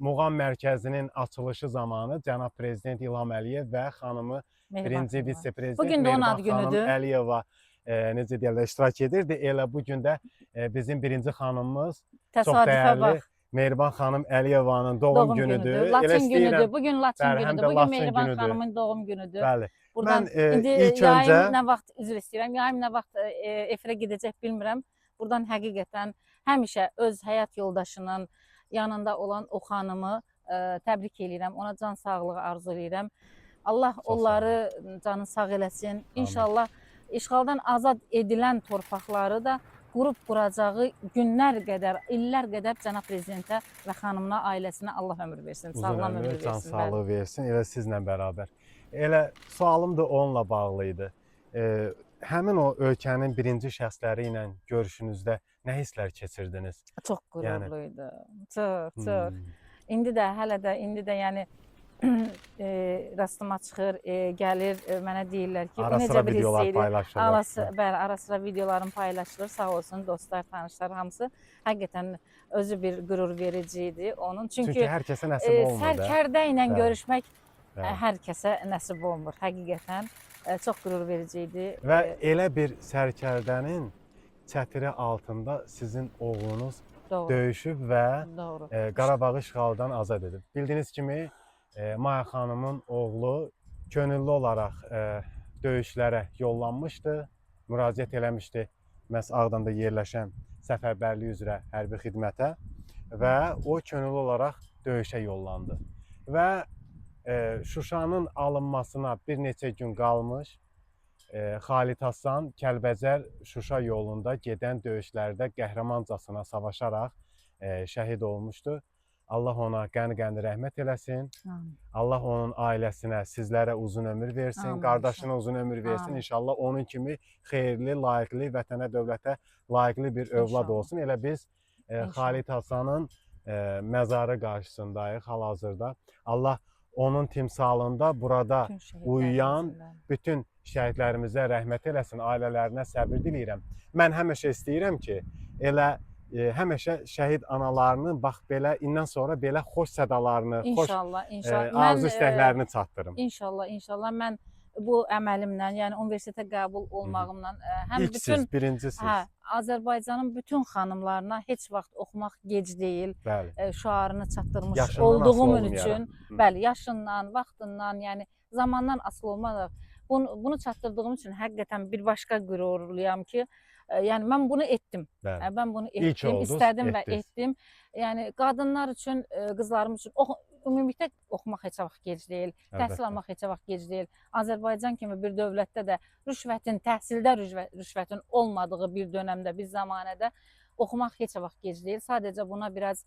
Muğam Mərkəzinin açılışı zamanı cənab prezident İlham Əliyev və xanımı birinci vitse-prezident Bugün də onun Mehriban ad xanım günüdür. Əliyeva necə deyirlər iştirak edirdi. Elə bu gün də bizim birinci xanımımız çox Təsadüfə dəyərli bax. Mehriban xanım Əliyevanın doğum günüdür. Elə Laçın istəyirəm. günüdür. Bugün Laçın Bəli, həm günüdür. də Bugün Laçın Mehriban günüdür. xanımın doğum günüdür. Bəli. Buradan Mən indi ilk yayım öncə nə vaxt üzr istəyirəm. Yayım nə vaxt efirə gedəcək bilmirəm. Buradan həqiqətən həmişə öz həyat yoldaşının yanında olan o xanımı təbrik eləyirəm. Ona can sağlığı arzu eləyirəm. Allah onları canı sağ eləsin. İnşallah işğaldan azad edilən torpaqları da qurub quracağı günlər qədər, illər qədər cənab prezidentə və xanımına, ailəsinə Allah ömür versin, sağlam ömür versin. Can sağlığı versin, elə sizlə bərabər. Elə sualım da onunla bağlı idi. Həmin o ölkənin birinci şəxsləri ilə görüşünüzdə nə hisslər keçirdiniz? Çox qürurluydu. Çox. İndi də yəni rastıma çıxır, gəlir, mənə deyirlər ki, Ara necə sıra bir hiss videolar edir. paylaşılır. Bəli, ara sıra videolarım paylaşılır. Sağ olsun dostlar, tanışlar hamısı. Həqiqətən özü bir qürur verici idi onun. Çünki hər kəsə nəsib olmur da. sərkərdə ilə Bəli. görüşmək Bəli. hər kəsə nəsib olmur. Həqiqətən çox qürur verici idi. Və elə bir sərkərdənin çətiri altında sizin oğlunuz Doğru. döyüşüb və Doğru. Qarabağı işğaldan azad edib. Bildiyiniz kimi Maya xanımın oğlu könüllü olaraq döyüşlərə yollanmışdı, müraciət eləmişdi məhz Ağdamda yerləşən səfərbərliyi üzrə hərbi xidmətə və o könüllü olaraq döyüşə yollandı. Və Şuşanın alınmasına bir neçə gün qalmış Xalid Hassan Kəlbəcər Şuşa yolunda gedən döyüşlərdə qəhrəmancasına savaşaraq şəhid olmuşdu. Allah ona qəni-qəni rəhmət eləsin. Allah onun ailəsinə, sizlərə uzun ömür versin, qardaşına uzun ömür versin. İnşallah onun kimi xeyirli, layiqli, vətənə, dövlətə layiqli bir övlad olsun. Elə biz Xalid Hassanın məzarı qarşısındayıq hal-hazırda. Allah onun timsalında burada uyuyan bütün şəhidlərimizə rəhmət eləsin, ailələrinə səbir diləyirəm. Mən həmişə istəyirəm ki, elə həmişə şəhid analarının bax belə indən sonra belə xoş sədalarını, xoş arzu istəklərini çatdırım. İnşallah mən bu əməlimlə, yəni universitetə qəbul olmağımla həm bütün birincisiz. Azərbaycanın bütün xanımlarına heç vaxt oxumaq gec deyil. Bəli. Şüarını çatdırmış Yaşından olduğum üçün, bəli, yaşından, vaxtından, yəni zamandan asılı olmadan bunu çatdırdığım üçün həqiqətən bir başqa qürurluyam ki, yəni mən bunu etdim. Mən bunu etdim, istədim və etdim. Yəni qadınlar üçün, qızlarım üçün ümumiyyətlə oxumaq heç vaxt gec deyil, təhsil almaq heç vaxt gec deyil. Azərbaycan kimi bir dövlətdə də rüşvətin, təhsildə rüşvətin olmadığı bir dönəmdə, bir zamanədə oxumaq heç vaxt gec deyil. Sadəcə buna biraz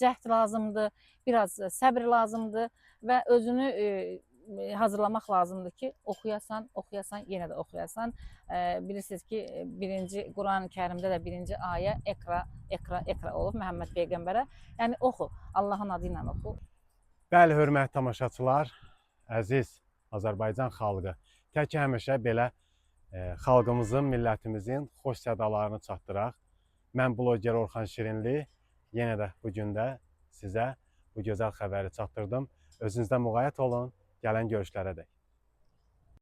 cəhd lazımdır, biraz səbr lazımdır və özünü hazırlamaq lazımdır ki, oxuyasan, yenə də oxuyasan. Bilirsiniz ki, birinci Quran-ı Kərimdə də birinci ayə ekra olub Məhəmməd Peyğəmbərə. Yəni oxu, Allahın adı ilə oxu. Bəli, hörmətli tamaşaçılar, əziz Azərbaycan xalqı, tək həmişə belə xalqımızın, millətimizin xoş sədalarını çatdıraq. Mən bloger Orxan Şirinli, yenə də bu gün də sizə bu gözəl xəbəri çatdırdım. Özünüzdən müğayət olun, gələn görüşlərə dək.